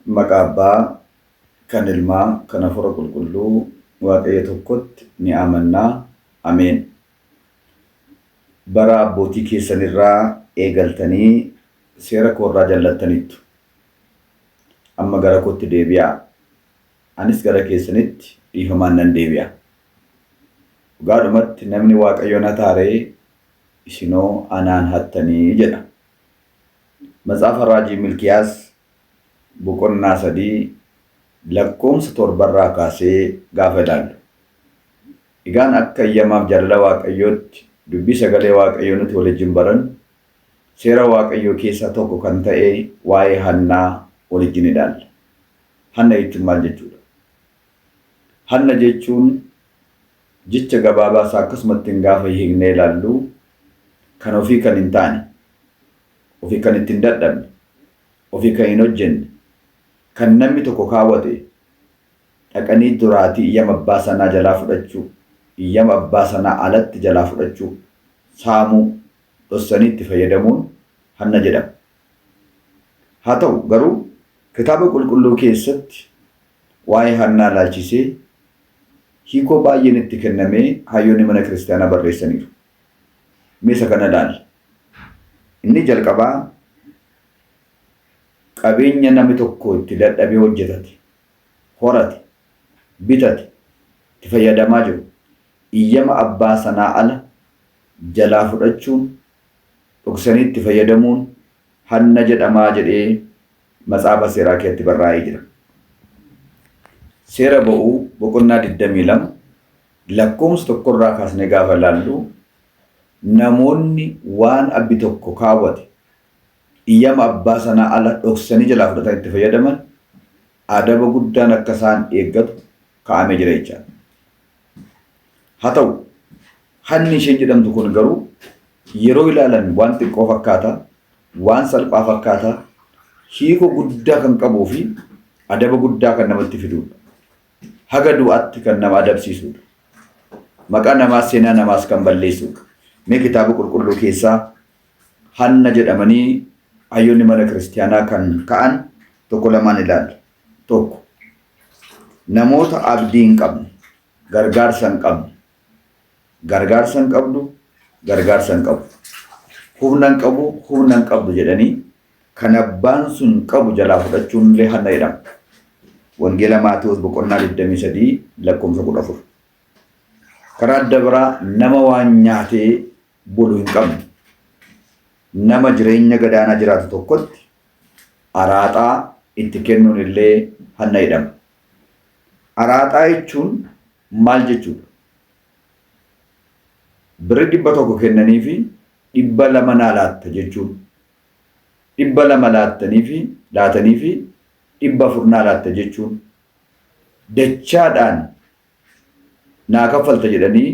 Maqaa Abbaa, kan Ilmaa, kan Hafuura Qulqulluu, Waaqayyo tokkotti ni amannaa. Ameen. Bara abbootii keessanirraa eegaltanii seera koorraa jallattaniittu. Amma gara kootti deebi'aa. Anis gara keessanitti dhiifamaan nan deebi'a. Dhugaadhumatti namni Waaqayyoon hataaree isinoo anaan hattanii jedha. Matsaafa Raajii Milkiyaas boqonnaa 3 lakkoomsa 7 kaasee gaafa ilaallu. Egaan akka eeyyamaaf jaalala Waaqayyootti dubbii sagalee Waaqayyoo nuti waliin baran seera Waaqayyoo keessaa tokko kan ta'e waa'ee Hannaa waliin ilaalla. Hanna jechuun maal jechuudha? Hanna jechuun jecha gabaabaa isaa akkasumatti gaafa hiiknee ilaallu kan ofii kan hin taane, ofii kan ittiin dadhabne, ofii kan hin hojjenne, kan namni tokko kaawwate dhaqanii duraatii iyyama abbaa sanaa jalaa fudhachuu, iyyama abbaa sanaa alatti jalaa fudhachuu, saamuu, dhossanii itti fayyadamuun hanna jedhama. Haa ta'u garuu kitaaba qulqulluu keessatti waa'ee Hannaa ilaalchisee hiikoo baay'een itti kennamee hayyoonni mana kiristaanaa barreessaniiru. Meesa kana ilaalla. Inni jalqabaa qabeenya namni tokko itti dadhabee hojjetate, horate, bitate, itti fayyadamaa jiru iyyama abbaa sanaa ala jalaa fudhachuun, dhoksanii itti fayyadamuun hanna jedhamaa jedhee matsaafa seeraa keessatti barraa'ee jira. Seera ba'uu boqonnaa 22 lakkoomsa 1 kaasnee gaafa ilaallu namoonni waan abbi tokko kaawwate iyyama abbaa sanaa ala dhoksanii jalaa fudhatan itti fayyadaman adaba guddaan akka isaan eeggatu kaa'amee jira jechaadha. Haa ta'u hanni isheen jedhamtu kun garuu yeroo ilaalan waan xiqqoo fakkaata, waan salphaa fakkaata, hiikoo guddaa kan qabuu fi adaba guddaa kan namatti fidudha. Haga du'aatti kan nama adabsiisudha. Maqaa namaas seenaa namaas kan balleessudha. Mee kitaaba qulqulluu keessaa hanna jedhamanii hayyoonni mana kiristaanaa kan ka'an tokko lamaan ilaalla. Tokko namoota abdii hin qabne, gargaarsa hin qabne, gargaarsa hin qabdu, gargaarsa hin qabu, humna hin qabu, humna hin qabdu jedhanii kan abbaan sun qabu jalaa fudhachuun illee hanna jedhama. Wangeela Maatewos boqonnaa 23 lakkoomsa 14. Karaa adda biraa nama waan nyaatee bulu hin qabne, nama jireenya gadaanaa jiraatu tokkotti araaxaa itti kennuun illee hanna jedhama. Araaxaa jechuun maal jechuudha? Birri 100 kennanii fi 200 naa laatta jechuun. 200 laatanii fi 400 naa laatta jechuun. Dachaadhaan naa kaffalta jedhanii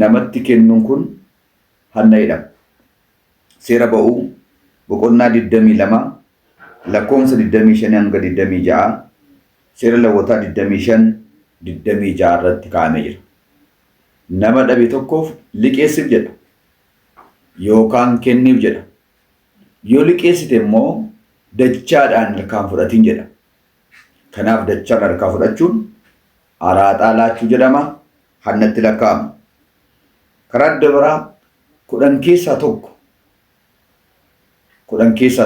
namatti kennuun kun hanna jedhama. Seera ba'uu boqonnaa 22 lakkoomsa 25 hanga 26, seera Lewwotaa 25-26 irratti kaa'amee jira. Nama dhabe tokkoof liqeessiif jedha yookaan kenniif jedha. Yoo liqeessite immoo dachaadhaan harkaan fudhatiin jedha. Kanaaf dachaan harkaa fudhachuun araaxaa laachuu jedhama, hannatti lakkaa'ama. Karaa adda biraa 10 keessaa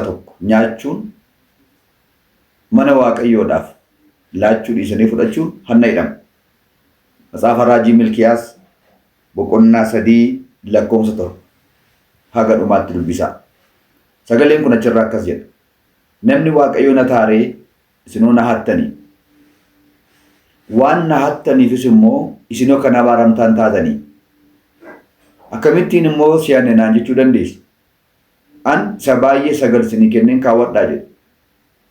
tokko nyaachuun mana Waaqayyoodhaaf laachuu dhiisanii fudhachuun hanna jedhama. Matsaafa Raajii Milkiyaas boqonnaa 3 lakkoomsa 7 haga dhumaatti dubbisaa. Sagaleen kun achirraa akkas jedha. Namni Waaqayyoon hataaree isinoo na hattanii. Waan na hattaniifis immoo isinoo kan abaaramtaan taatanii. Akkamittiin immoo si'anne naan jechuu dandeessi? An isa baay'ee sagal isinii kenneen kaawwadhaa jedhe.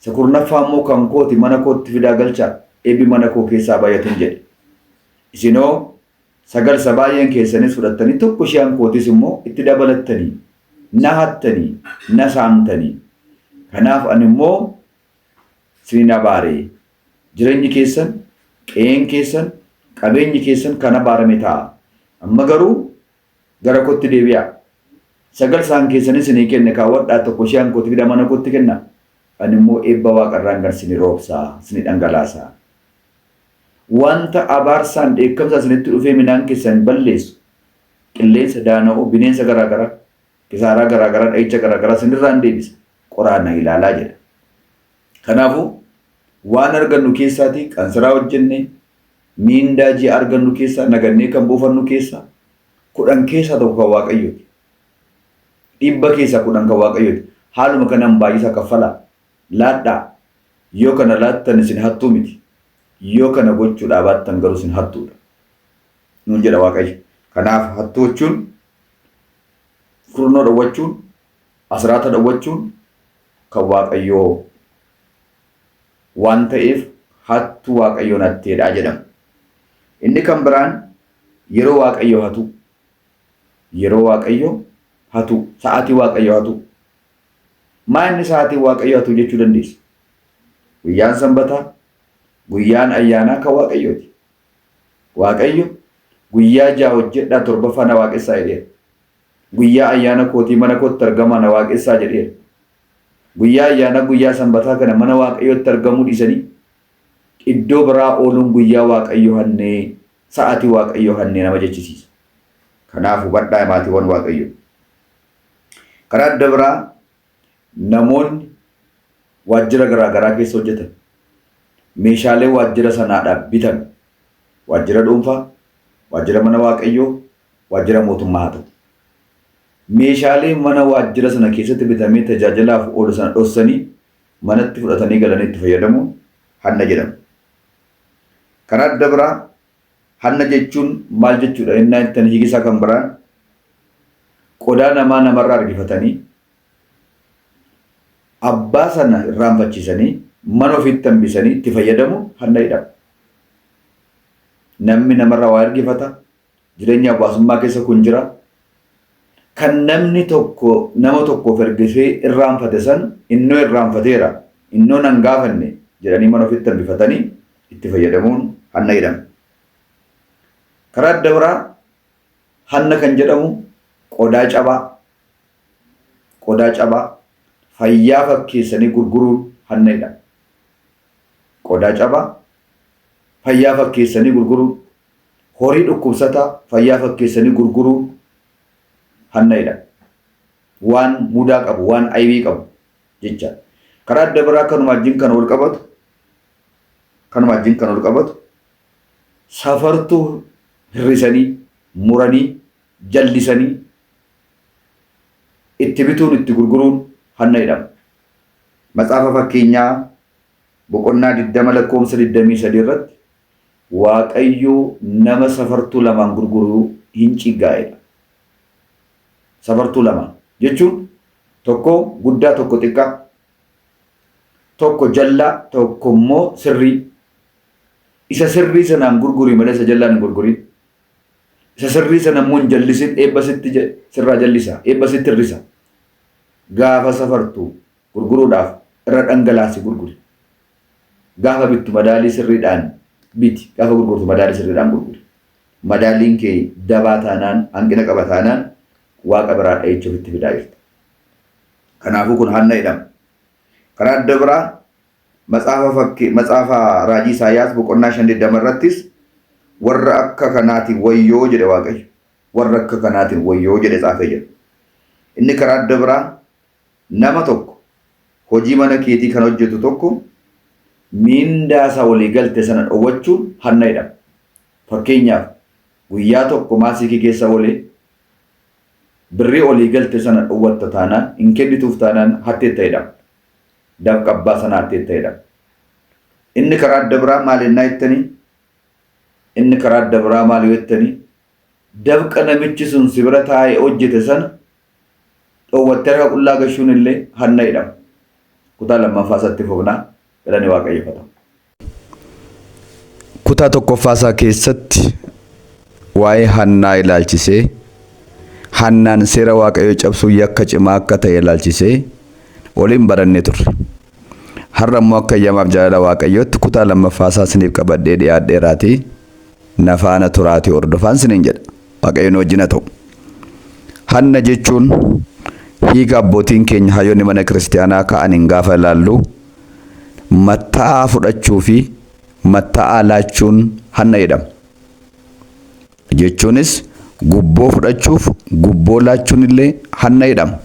Isa kurnaffaa immoo kan kooti mana kootti fidaa galchaa eebbi mana koo keessaa baay'atin jedhe. Isinoo sagal isa baay'een keessanis fudhattanii tokko shi'an kootis immoo itti dabalattanii na hattanii na saamtanii. Kanaaf ani immoo isin abaaree jireenyi keessan, qe'een keessan, qabeenyi keessan kan abaarame ta'a. Amma garuu gara kootti deebi'aa. Sagal isaan keessanis isinii kenne kaawwadhaa tokko shi'an kootti fidaa mana kootti kennaa. ani immoo eebba waaqarraan gar sini roobsaa sini dhangalaasaa. Wanta abaarsaan dheekkamsa isinitti dhufee midhaan keessan balleessu qilleensa daana'uu bineensa garaagaraa kisaaraa garaagaraa dha'icha garaagaraa sinirraan deebisa qoraana ilaalaa jedha. Kanaafuu waan argannu keessaatii qansiraa hojjenne miindaa ji'a argannu keessaa nagannee kan buufannu keessaa 10 keessaa tokko kan Waaqayyooti. 100 keessaa 10 kan Waaqayyooti. Haaluma kanaan baay'isa kaffalaa laadhaa yoo kana laattan isin hattuu miti. Yoo kana gochuudhaa baattan garuu isin hattuudha. Nuun jedha Waaqayyo. Kanaaf hattuu jechuun furnoo dhawwachuun asraata dhawwachuun kan Waaqayyoo waan ta'eef hattuu Waaqayyoon hatteedhaa jedhama. Inni kan biraan yeroo Waaqayyo hatu yeroo Waaqayyo hatu sa'aatii Waaqayyo hatu maa inni sa'aatii Waaqayyo hatu jechuu dandeessa? Guyyaan sanbataa guyyaan ayyaanaa kan Waaqayyooti. Waaqayyo guyyaa 6 hojjedhaa torbaffaa na waaqessaa jedheera. Guyyaa ayyaana kootii mana kootti argamaa na waaqessaa jedheera. Guyyaa ayyaana guyyaa sanbataa kana mana Waaqayyootti argamuu dhiisanii iddoo biraa ooluun guyyaa Waaqayyo hannee sa'aatii Waaqayyo hannee nama jechisiisa. Kanaaf hubadhaa maatiiwwan Waaqayyo. Karaa adda biraa namoonni waajjira garaagaraa keessa hojjetan meeshaalee waajjira sanaadhaaf bitan waajjira dhuunfaa waajjira mana Waaqayyoo waajjira mootummaa haa ta'u. Meeshaalee mana waajjira sana keessatti bitamee tajaajilaaf oolu sana dhoksanii manatti fudhatanii galanii itti fayyadamuun hanna jedhama. Karaa adda biraa hanna jechuun maal jechuudha? Inni ittiin hiikisaa kan biraan qodaa namarraa argifatanii abbaa sana irraanfachiisanii mana ofiitti hambisanii itti fayyadamu hanna jedhama. Namni namarraa waa argifata jireenya hawaasummaa keessa kun jira. Kan namni tokko nama tokkoof ergisee irraanfate san innoo irraanfateera innoo nan gaafanne jedhanii mana ofiitti hambifatanii itti fayyadamuun hanna jedhama. Karaa adda biraa hanna kan jedhamu qodaa cabaa fayyaa fakkeessanii gurguruun hanna jedhama. Qodaa cabaa fayyaa fakkeessanii gurguruun horii dhukkubsataa fayyaa fakkeessanii gurguruun hanna jedhama. Waan mudaa qabu waan aybii qabu jecha. Karaa adda biraa kanuma wajjin kan wal qabatu safartuu hirrisanii muranii jallisanii itti bituun itti gurguruun hanna jedhama. Matsaafa fakkeenyaa boqonnaa 20 lakkoofsa 23 irratti Waaqayyo nama safartuu lamaan gurguruu hin ciggaa'edha. Safartuu lama jechuun tokko guddaa tokko xiqqaa tokko jallaa tokko immoo sirrii. Isa sirrii sanaan gurgurii malee isa jallaan hin gurgurin. Isa sirrii sana immoo hin jallisin eebba sitti sirraa jallisa eebba sitti hirrisa. Gaafa safartuu gurguruudhaaf irra dhangalaasi gurguri. Gaafa bittu madaalii sirriidhaan biti gaafa gurgurtu madaalii sirriidhaan gurguri. Madaaliin kee dabaa taanaan hanqina qaba taanaan Waaqa biraa dha'ichuuf itti fidaa jirta. Kanaafuu kun hanna jedhama. Karaa adda biraa matsaafa raajii Isaayyaas boqonnaa 50 irrattis warra akka kanaatiin wayyoo jedhe Waaqayyo. Warra akka kanaatiin wayyoo jedhe xaafee jedha. Inni karaa adda biraa nama tokko hojii mana keetii kan hojjetu tokko miindaa isaa walii galte sana dhowwachuun hanna jedhama. Fakkeenyaaf guyyaa tokko maasii keessa olee birrii olii galte sana dhowwatta taanaan hin kennituuf taanaan hatteetta jedhama. Dabqabbaa sana hatteetta jedhama. Inni karaa adda biraa maal ennaa jettanii? Inni karaa adda biraa maal jettanii? Dabqa namichi sun si bira taa'ee hojjete sana dhowwattee harka qullaa gashuun illee hanna jedhama. Kutaa lammaffaa isaatti fufnaa jedhanii Waaqayyeffata. Kutaa tokkoffaa isaa keessatti waa'ee hannaa ilaalchisee hannaan seera Waaqayyoo cabsuu yakka cimaa akka ta'e ilaalchisee waliin barannee turre. Har'a immoo akka ayyamaaf jaalala Waaqayyootti kutaa lammaffaa isaa isiniif qabadhee dhiyaadheeraatii na faana turaatii hordofaa isiniin jedha. Waaqayyoon wajjin haa ta'u. Hanna jechuun hiika abbootiin keenya hayyoonni mana kiristaanaa ka'aniin gaafa ilaallu matta'aa fudhachuu fi matta'aa laachuun hanna jedhama. Jechuunis gubboo fudhachuuf gubboo laachuun illee hanna jedhama.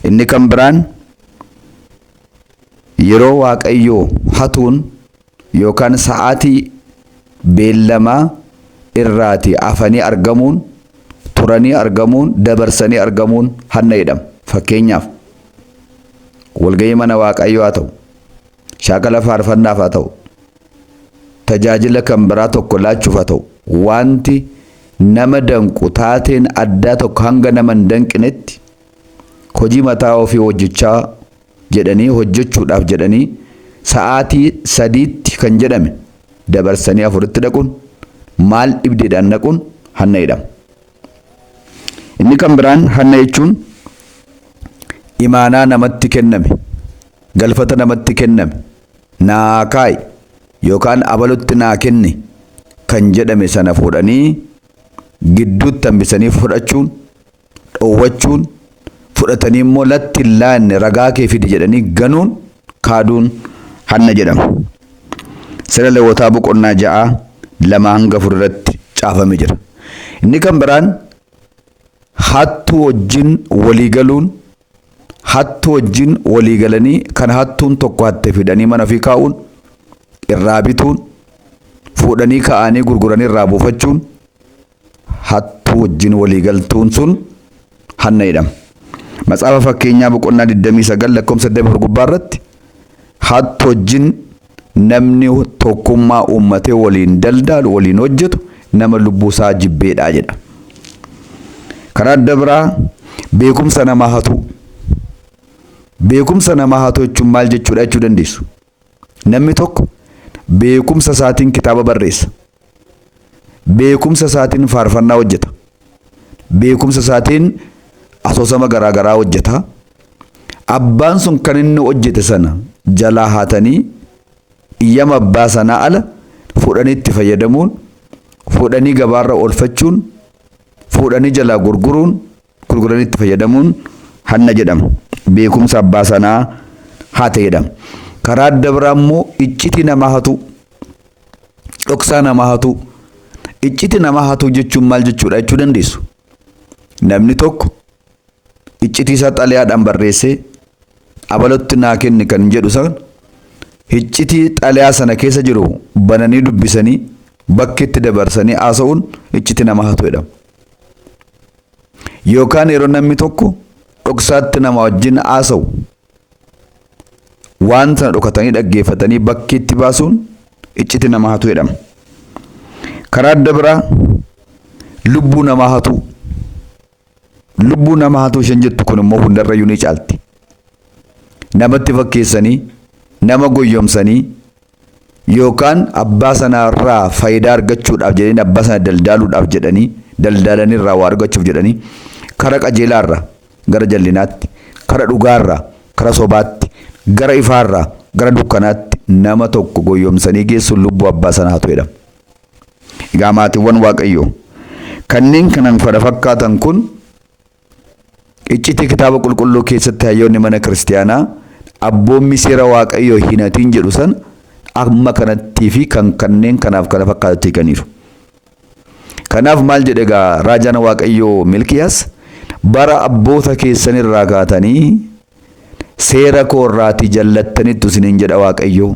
Inni kan biraan yeroo Waaqayyoo hatuun yookaan sa'aatii beellamaa irraati afanii argamuun, turanii argamuun, dabarsanii argamuun hanna jedhama. Fakkeenyaaf walgahii mana Waaqayyoo haa ta'u, shaakala faarfannaaf haa ta'u, tajaajila kan biraa tokko laachuuf haa ta'u, wanti nama danqu taateen addaa tokko hanga nama hin danqinetti hojii mataa ofii hojjechaa jedhanii hojjechuudhaaf jedhanii sa'aatii 3tti kan jedhame dabarsanii 4tti dhaquun maal dhibdeedhaan dhaquun hanna jedhama. Inni kan biraan hanna jechuun imaanaa namatti kenname, galfata namatti kenname, naa kaa'i yookaan abalutti naa kenni kan jedhame sana fuudhanii gidduutti hambisanii fudhachuun, dhoowwachuun, fudhatanii immoo latti hin laanne ragaa kee fidi jedhanii ganuun kaaduun hanna jedhama. Seera Lewwotaa boqonnaa 6:2-4 irratti caafamee jira. Inni kan biraan hattuu wajjin walii galuun, hattuu wajjin walii galanii kan hattuun tokko hatte fidanii mana ofii kaa'uun, irraa bituun, fuudhanii ka'anii gurguranii irraa buufachuun, hattuu wajjin walii galtuun sun hanna jedhama. Matsaafa fakkeenyaa boqonnaa 29:4 gubbaa irratti hattuu wajjin namni tokkummaa uummatee waliin daldaalu, waliin hojjetu nama lubbuu isaa jibbeedha jedha. Karaa adda biraa beekumsa namaa hatu. Beekumsa namaa hatu jechuun maal jechuudha jechuu dandeessu? Namni tokko beekumsa isaatiin kitaaba barreessa. Beekumsa isaatiin faarfannaa hojjeta. Beekumsa isaatiin asoosama garaagaraa hojjeta. Abbaan sun kan inni hojjete sana jalaa haatanii iyyama abbaa sanaa ala fuudhanii itti fayyadamuun, fuudhanii gabaarra oolfachuun, fuudhanii jalaa gurguranii itti fayyadamuun hanna jedhama. Beekumsa abbaa sanaa haate jedhama. Karaa adda biraa immoo iccitii namaa hatu, dhoksaa namaa hatu. Iccitii namaa hatu jechuun maal jechuudha jechuu dandeessu? Namni tokko iccitii isaa xalayaadhaan barreessee abalotti naa kenni kan jedhu sana iccitii xalayaa sana keessa jiru bananii dubbisanii bakki itti dabarsanii haasa'uun iccitii namaa hatu jedhama. Yookaan yeroo namni tokko dhoksaatti nama wajjin haasa'u waan sana dhokatanii dhaggeeffatanii bakki itti baasuun iccitii namaa hatu jedhama. Karaa adda biraa lubbuu namaa hatu. Lubbuu namaa hatu isheen jettu kun immoo hundarrayyuu ni caalti. Namatti fakkeessanii, nama goyyomsanii yookaan abbaa sanarraa faayidaa argachuudhaaf jedhanii abbaa sana daldaaluudhaaf jedhanii daldalanii irraa waa argachuuf jedhanii karaa qajeelaarraa gara jallinaatti, karaa dhugaarraa karaa sobaatti, gara ifaarraa gara dukkanaatti nama tokko goyyomsanii geessuun lubbuu abbaa sanaa hatu jedhama. Egaa maatiiwwan Waaqayyoo kanneen kanan fada fakkaatan kun iccitii kitaaba qulqulluu keessatti hayyoonni mana kiristaanaa abboommi seera Waaqayyoo hin hatiin jedhu san amma kanattii fi kanneen kanaaf kana fakkaatatti hiikaniiru. Kanaaf maal jedhe egaa raajaan Waaqayyoo Milkiyaas, bara abboota keessan irraa kaatanii seera koo irraatii jallattaniittu isiniin jedha Waaqayyoo.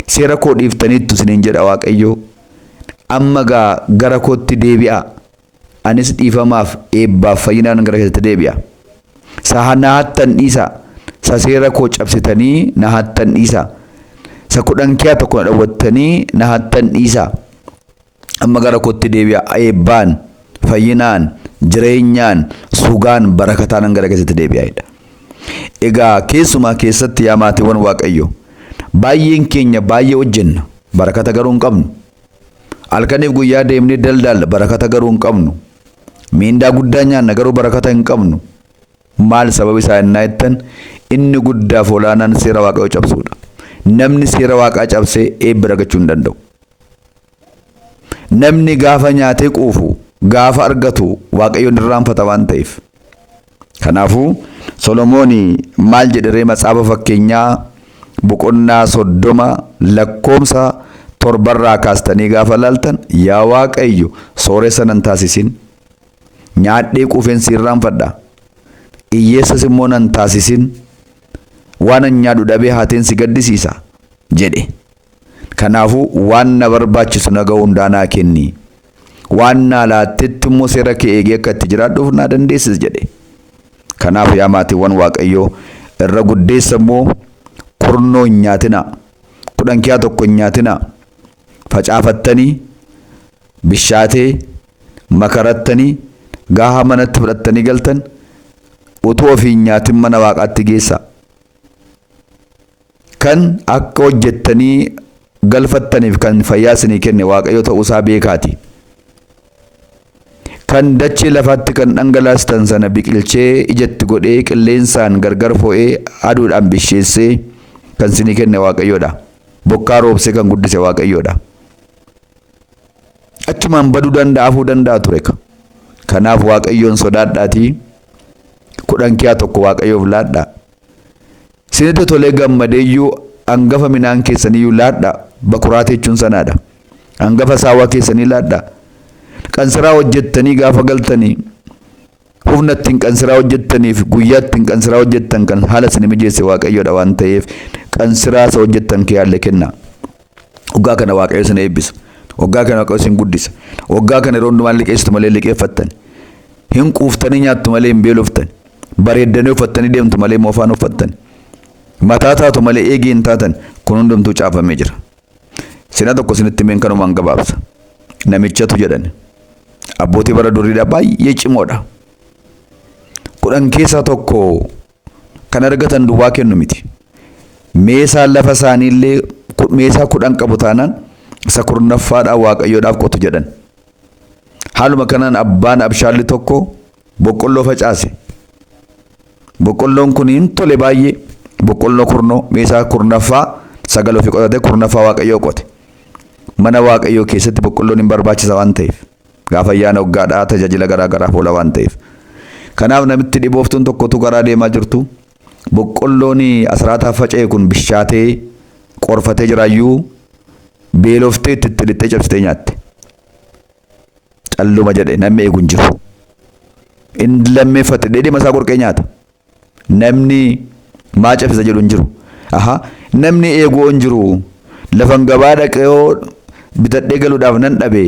Seera koo dhiiftaniittu isiniin jedha Waaqayyoo. Amma gara kootti deebi'a. Anis dhiifamaaf eebbaaf fayyinaan gara keessatti deebi'a. Sa na hattan dhiisa. Sa seera koo cabsitanii na hattan dhiisa. Sa kudhan kiyaa tokko na dhawwattanii na hattan dhiisa. Amma gara kootti deebi'a. Eebbaan, fayyinaan, jireenyaan, sugaan, barakataan gara keessatti deebi'a. Egaa keessumaa keessatti yaa maatiiwwan Waaqayyoo baay'een keenya baay'ee hojjenna, barakata garuu hin qabnu. Halkaniif guyyaa deemnee daldalla, barakata garuu hin qabnu. Miindaa guddaa nyaanna garuu barakata hin qabnu. Maal sababi isaa innaa jettan inni guddaaf olaanaan seera Waaqayyoo cabsuudha. Namni seera Waaqaa cabsee eebba argachuu hin danda'u. Namni gaafa nyaatee quufu, gaafa argatu Waaqayyoon irraanfata waan ta'eef. Kanaafuu Solomoon maal jedhee matsaafa fakkeenyaa boqonnaa 30 lakkoomsa 7 kaastanii gaafa laaltan yaa Waaqayyo sooressa nan taasisin nyaadhee quufeen si irraanfadha hiyyeessas immoo nan taasisin waan an nyaadhu dhabee haateen si gaddisiisa jedhe. Kanaafuu waan na barbaachisu na ga'uu hundaa naa kenni waan naa laattetti immoo seera kee eegee akka itti jiraadhuuf naa dandeessis jedhe. Kanaaf yaa maatiiwwan Waaqayyoo irra guddeessa immoo kurnoo hin nyaatinaa, kudhan kiyaa tokko hin nyaatinaa, facaafattanii bishaatee makarattanii gaafa manatti fudhattanii galtan utuu ofii hin nyaatin mana Waaqaatti geessa. Kan akka hojjettanii galfattaniif kan fayyaa isinii kenne Waaqayyo ta'uusaa beekaati. Kan dachee lafaatti kan dhangalaastan sana biqilchee ijatti godhee qilleensaan gargar fo'ee aduudhaan bisheessee kan isinii kenne Waaqayyoodha. Bokkaa roobsee kan guddise Waaqayyoodha. Achumaan baduu hafuu danda'a ture. Kanaaf Waaqayyoon sodaadhaatii kudhan kiyaa tokko Waaqayyoof laadhaa. Isinitti tolee gammadeeyyuu hangafa midhaan keessaniyyuu laadhaa. Bakuraate jechuun sanaadha. Hangafa saawwa keessanii laadhaa. Qansiraa hojjettanii gaafa galtanii humna ittiin qansiraa hojjettaniif guyyaa ittiin qansiraa hojjettan kan haala isin mijeesse Waaqayyoodha waan ta'eef qansiraa isa hojjettan kee haalli kenna. Waggaa kana Waaqayyo isin eebbisa. Waggaa kana Waaqayyo isin guddisa. Waggaa kana yeroo hundumaan liqeessitu malee liqeeffattan. Hin quuftanii nyaattu malee hin beeloftan. Bareeddanii uffattanii deemtu malee moofaan uffattan. Mataa taatu malee eegii hin taatan kun hundumtuu caafamee jira. Sina tokko isinitti himeen kanumaan gabaabsa. Namichatu jedhan. Abbootii bara duriidha baay'ee cimoodha. Kudhan keessaa tokko kan argatan duwwaa kennu miti. Meesaa lafa isaaniillee meesaa 10 qabu taanaan isa 10ffaadhaan Waaqayyoodhaaf qotu jedhan. Haaluma kanaan abbaan abshaalli tokko boqqolloo facaase. Boqqolloon kun hin tole baay'ee. Boqqolloo kurnoo meesaa 10ffaa 9 ofii qotate 10ffaa Waaqayyoo qote. Mana Waaqayyoo keessatti boqqolloon hin barbaachisa waan ta'eef. Gaafa ayyaana waggaadhaa tajaajila garaa garaaf oola waan ta'eef. Kanaaf namitti dhibooftuun tokkotu karaa deemaa jirtu. Boqqolloon asraataaf faca'e kun bishaatee qorfatee jiraayyuu beeloftee itti lixxee cabsitee nyaatte. Calluma jedhe namni eegu hin jiru. Inni lammeeffate dheedhima isaa qorqee nyaata. Namni maa cabsisa jedhu hin jiru. Namni eeguu hin jiru. Lafan gabaa dhaqee bitadhee galuudhaaf nan dhabe.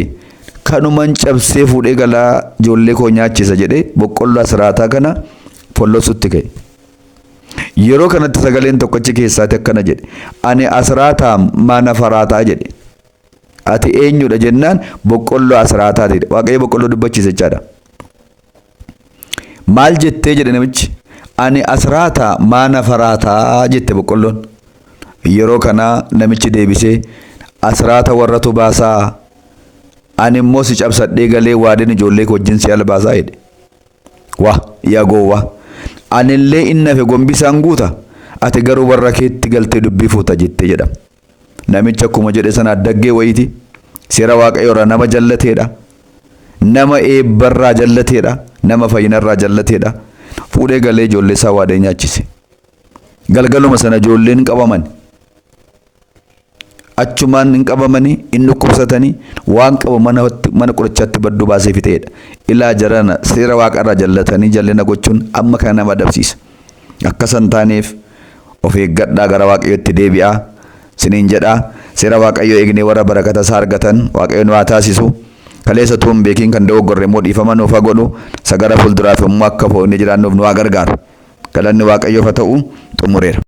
Kanuman cabsee fuudhee galaa ijoollee koo nyaachisa jedhee boqqolloo asraataa kana follosutti ka'e. Yeroo kanatti sagaleen tokkichi keessaati akkana jedhe. Ani asraataa mana faraataa jedhe. Ati eenyudha jennaan boqqolloo asraataati. Waaqayyo boqqolloo dubbachiisa jechaadha. Maal jettee jedhe namichi? Ani asraataa mana faraataa jette boqqolloon. Yeroo kana namichi deebisee asraata warratu baasaa. Ani immoo si cabsadhee galee waadeen ijoollee koo wajjin si albaasaa jedhe. Wah yaa gowwaa. Ani illee inni hafe gombisaan guuta. Ati garuu warra keetti galtee dubbii fuuta jettee jedha. Namichi akkuma jedhe sana addaggee wayiiti. Seera Waaqayyoorraa nama jallateedha. Nama eebbarraa jallateedha. Nama fayyinarraa jallateedha. Fuudhee galee ijoollee isaa waadee nyaachise. Galgaluma sana ijoolleen qabaman. Achumaan hin qabamanii hin dhukkubsatanii waan qabu mana qorichaatti badduu baasee fiteedha. Ilaa jarana seera Waaqarraa jallatanii jallina gochuun amma kana nama adabsiisa. Akkasan taaneef of eeggadhaa gara Waaqayyootti deebi'aa siniin jedhaa. Seera Waaqayyoo eegnee warra barakata isaa argatan Waaqayyoon waa taasisu. Kaleessa tuun beekiin kan dogoggorre immoo dhiifama nuuf haa godhu. Sagara fuulduraaf immoo akka fo'annee jiraannuuf nu haa gargaaru. Galanni Waaqayyoof haa ta'u xumureera.